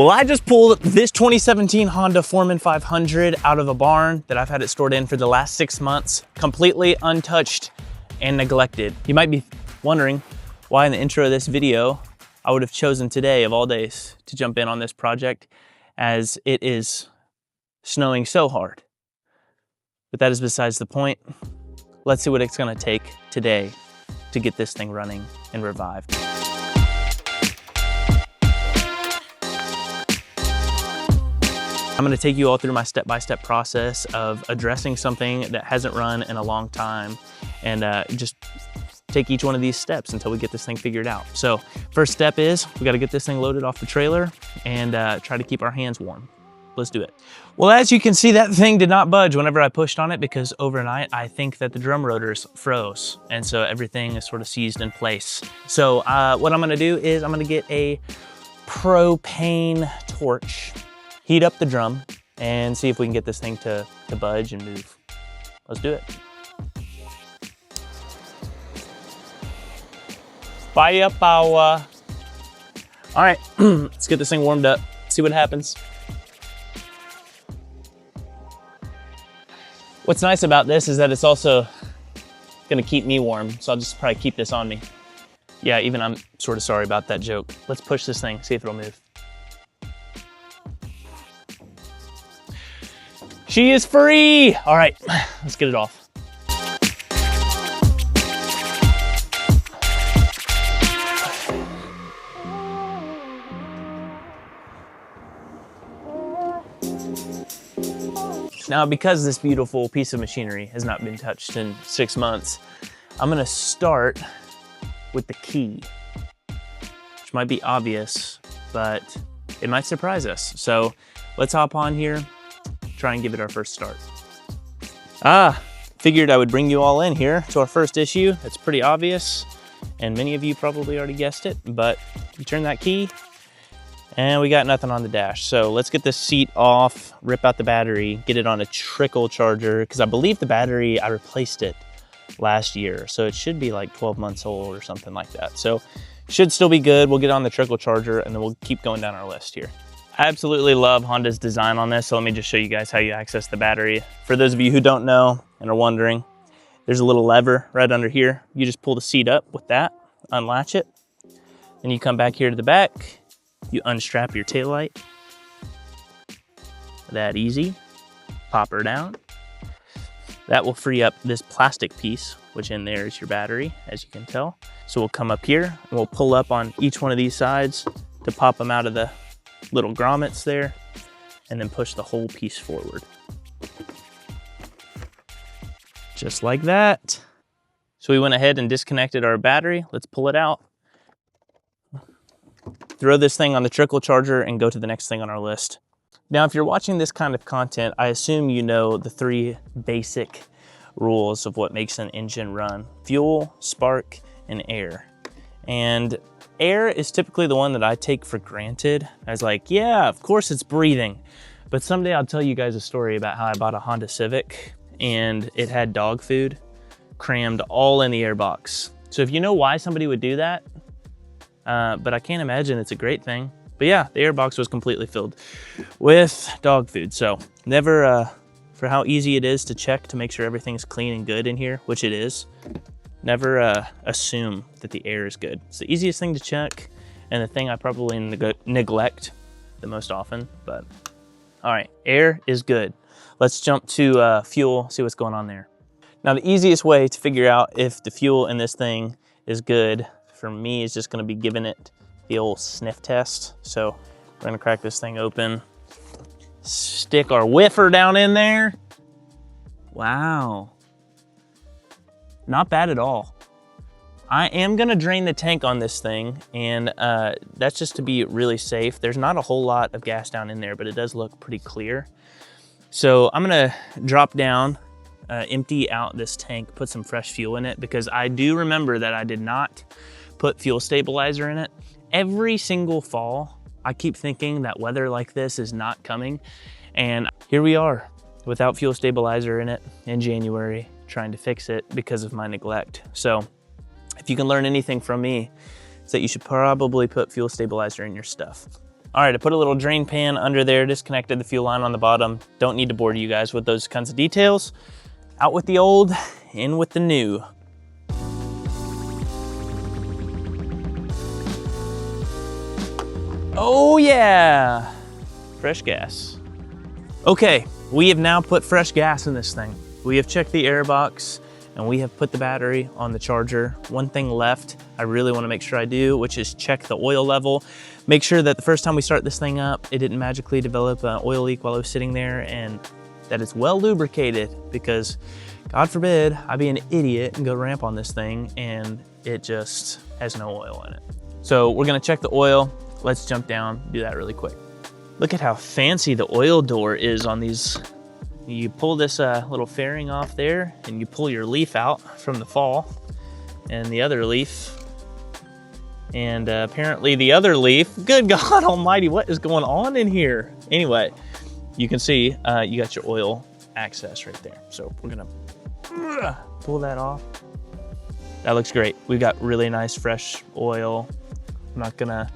Well, I just pulled this 2017 Honda Foreman 500 out of a barn that I've had it stored in for the last 6 months, completely untouched and neglected. You might be wondering why in the intro of this video, I would have chosen today of all days to jump in on this project, as it is snowing so hard. But that is besides the point. Let's see what it's gonna take today to get this thing running and revived. I'm gonna take you all through my step-by-step process of addressing something that hasn't run in a long time, and just take each one of these steps until we get this thing figured out. So first step is we gotta get this thing loaded off the trailer and try to keep our hands warm. Let's do it. Well, as you can see, that thing did not budge whenever I pushed on it, because overnight I think that the drum rotors froze, and so everything is sort of seized in place. So what I'm gonna do is I'm gonna get a propane torch, heat up the drum, and see if we can get this thing to budge and move. Let's do it. Fire power. All right, let's get this thing warmed up, see what happens. What's nice about this is that it's also gonna keep me warm, so I'll just probably keep this on me. Yeah, even I'm sort of sorry about that joke. Let's push this thing, see if it'll move. She is free! All right, let's get it off. Now, because this beautiful piece of machinery has not been touched in 6 months, I'm gonna start with the key, which might be obvious, but it might surprise us. So let's hop on here, try and give it our first start. Figured I would bring you all in here to our first issue. It's pretty obvious, and many of you probably already guessed it, but you turn that key, and we got nothing on the dash. So let's get this seat off, rip out the battery, get it on a trickle charger, because I believe the battery, I replaced it last year, so it should be like 12 months old or something like that. So should still be good. We'll get on the trickle charger, and then we'll keep going down our list here. I absolutely love Honda's design on this, so let me just show you guys how you access the battery. For those of you who don't know and are wondering, there's a little lever right under here. You just pull the seat up with that, unlatch it, then you come back here to the back, you unstrap your taillight. That easy. Pop her down. That will free up this plastic piece, which in there is your battery, as you can tell. So we'll come up here and we'll pull up on each one of these sides to pop them out of the little grommets there, and then push the whole piece forward. Just like that. So we went ahead and disconnected our battery. Let's pull it out. Throw this thing on the trickle charger and go to the next thing on our list. Now, if you're watching this kind of content, I assume you know the 3 basic rules of what makes an engine run: fuel, spark, and air. And air is typically the one that I take for granted. I was like, yeah, of course it's breathing. But someday I'll tell you guys a story about how I bought a Honda Civic and it had dog food crammed all in the air box. So if you know why somebody would do that, but I can't imagine it's a great thing. But yeah, the air box was completely filled with dog food. So never, for how easy it is to check to make sure everything's clean and good in here, which it is, never assume that the air is good. It's the easiest thing to check, and the thing I probably neglect the most often, but all right, air is good. Let's jump to fuel, see what's going on there. Now, the easiest way to figure out if the fuel in this thing is good for me is just gonna be giving it the old sniff test. So we're gonna crack this thing open, stick our whiffer down in there. Wow. Not bad at all. I am gonna drain the tank on this thing, and that's just to be really safe. There's not a whole lot of gas down in there, but it does look pretty clear. So I'm gonna drop down, empty out this tank, put some fresh fuel in it, because I do remember that I did not put fuel stabilizer in it. Every single fall, I keep thinking that weather like this is not coming, and here we are without fuel stabilizer in it in January, trying to fix it because of my neglect. So if you can learn anything from me, it's that you should probably put fuel stabilizer in your stuff. All right, I put a little drain pan under there, disconnected the fuel line on the bottom. Don't need to bore you guys with those kinds of details. Out with the old, in with the new. Oh yeah, fresh gas. Okay, we have now put fresh gas in this thing. We have checked the air box and we have put the battery on the charger. One thing left I really want to make sure I do, which is check the oil level. Make sure that the first time we start this thing up, it didn't magically develop an oil leak while it was sitting there, and that it's well lubricated, because God forbid I be an idiot and go ramp on this thing and it just has no oil in it. So we're gonna check the oil. Let's jump down, do that really quick. Look at how fancy the oil door is on these. You pull this little fairing off there and you pull your leaf out from the fall and the other leaf. And apparently the other leaf, good God almighty, what is going on in here? Anyway, you can see you got your oil access right there. So we're gonna pull that off. That looks great. We've got really nice fresh oil. I'm not gonna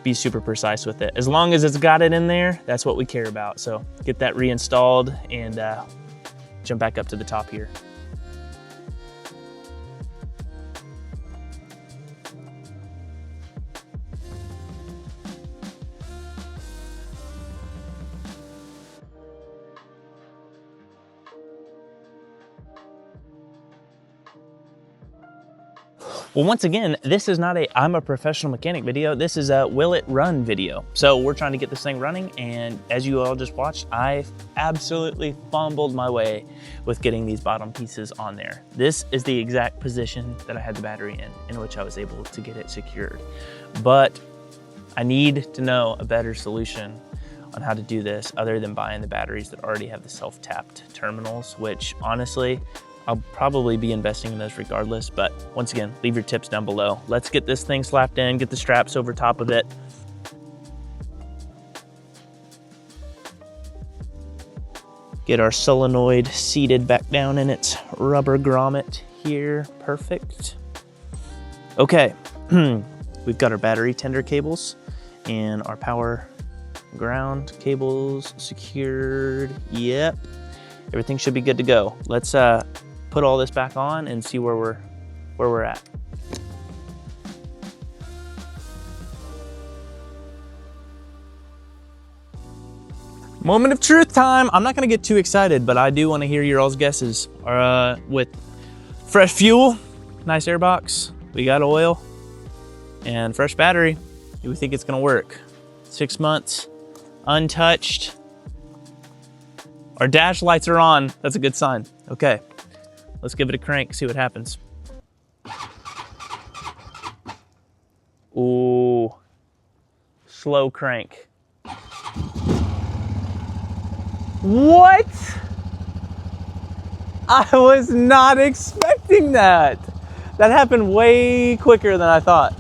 be super precise with it. As long as it's got it in there, that's what we care about. So get that reinstalled and jump back up to the top here. Well, once again, this is not a I'm a professional mechanic video. This is a will it run video. So we're trying to get this thing running, and as you all just watched, I absolutely fumbled my way with getting these bottom pieces on there. This is the exact position that I had the battery in which I was able to get it secured. But I need to know a better solution on how to do this other than buying the batteries that already have the self-tapped terminals, which honestly, I'll probably be investing in those regardless, but once again, leave your tips down below. Let's get this thing slapped in, get the straps over top of it. Get our solenoid seated back down in its rubber grommet here, perfect. Okay, we've got our battery tender cables and our power ground cables secured. Yep, everything should be good to go. Let's put all this back on and see where we're at. Moment of truth time. I'm not gonna get too excited, but I do wanna hear your all's guesses. With fresh fuel, nice air box, we got oil, and fresh battery, do we think it's gonna work? 6 months, untouched. Our dash lights are on, that's a good sign. Okay. Let's give it a crank, see what happens. Ooh, slow crank. What? I was not expecting that. That happened way quicker than I thought.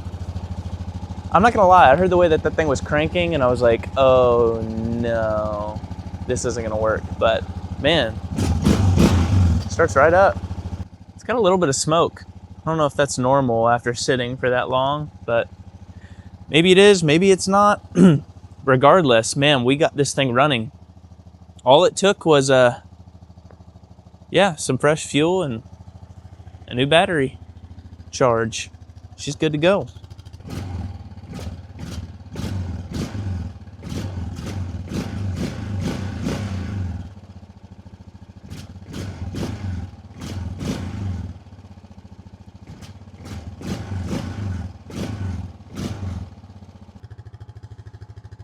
I'm not gonna lie, I heard the way that thing was cranking and I was like, oh no, this isn't gonna work. But man, it starts right up. It's got a little bit of smoke. I don't know if that's normal after sitting for that long, but maybe it is, maybe it's not. Regardless, man, we got this thing running. All it took was some fresh fuel and a new battery charge. She's good to go.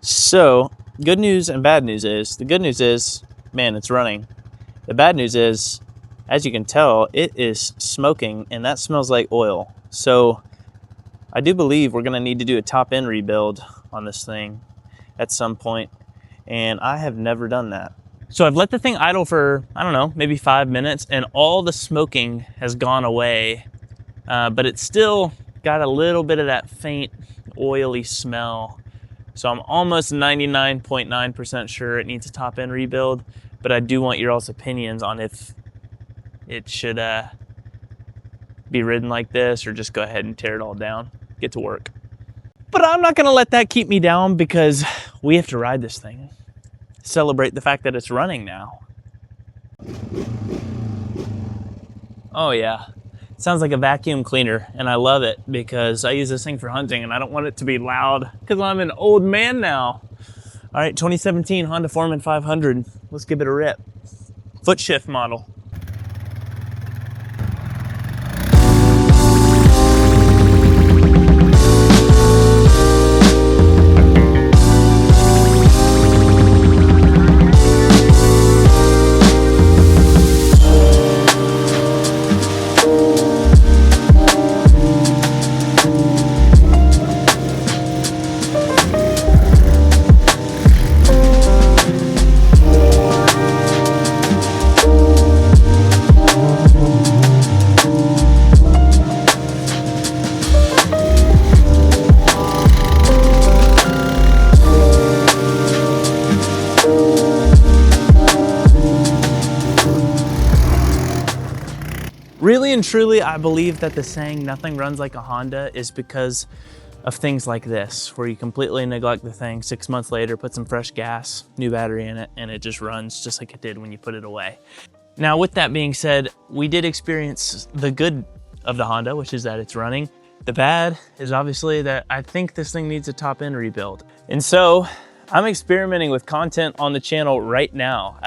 So, good news and bad news is, the good news is, man, it's running. The bad news is, as you can tell, it is smoking and that smells like oil. So, I do believe we're gonna need to do a top end rebuild on this thing at some point, and I have never done that. So I've let the thing idle for, I don't know, maybe 5 minutes, and all the smoking has gone away, but it's still got a little bit of that faint oily smell. So I'm almost 99.9% sure it needs a top end rebuild, but I do want your all's opinions on if it should be ridden like this or just go ahead and tear it all down. Get to work. But I'm not gonna let that keep me down because we have to ride this thing. Celebrate the fact that it's running now. Oh yeah, it sounds like a vacuum cleaner, and I love it because I use this thing for hunting and I don't want it to be loud because I'm an old man now. All right, 2017 Honda Foreman 500. Let's give it a rip. Foot shift model. Really and truly, I believe that the saying nothing runs like a Honda is because of things like this, where you completely neglect the thing, 6 months later, put some fresh gas, new battery in it, and it just runs just like it did when you put it away. Now, with that being said, we did experience the good of the Honda, which is that it's running. The bad is obviously that I think this thing needs a top end rebuild. And so I'm experimenting with content on the channel right now.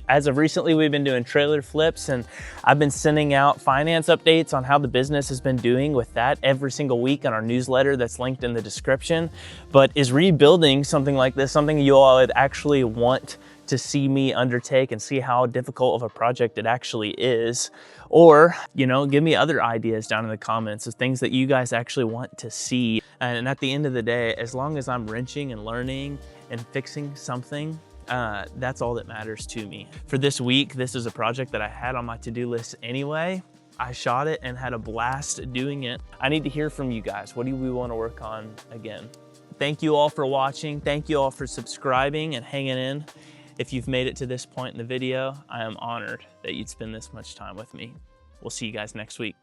As of recently, we've been doing trailer flips, and I've been sending out finance updates on how the business has been doing with that every single week on our newsletter that's linked in the description. But is rebuilding something like this something you all would actually want to see me undertake and see how difficult of a project it actually is? Or, you know, give me other ideas down in the comments of things that you guys actually want to see. And at the end of the day, as long as I'm wrenching and learning and fixing something, that's all that matters to me. For this week, this is a project that I had on my to-do list anyway. I shot it and had a blast doing it. I need to hear from you guys. What do we want to work on again? Thank you all for watching. Thank you all for subscribing and hanging in. If you've made it to this point in the video, I am honored that you'd spend this much time with me. We'll see you guys next week.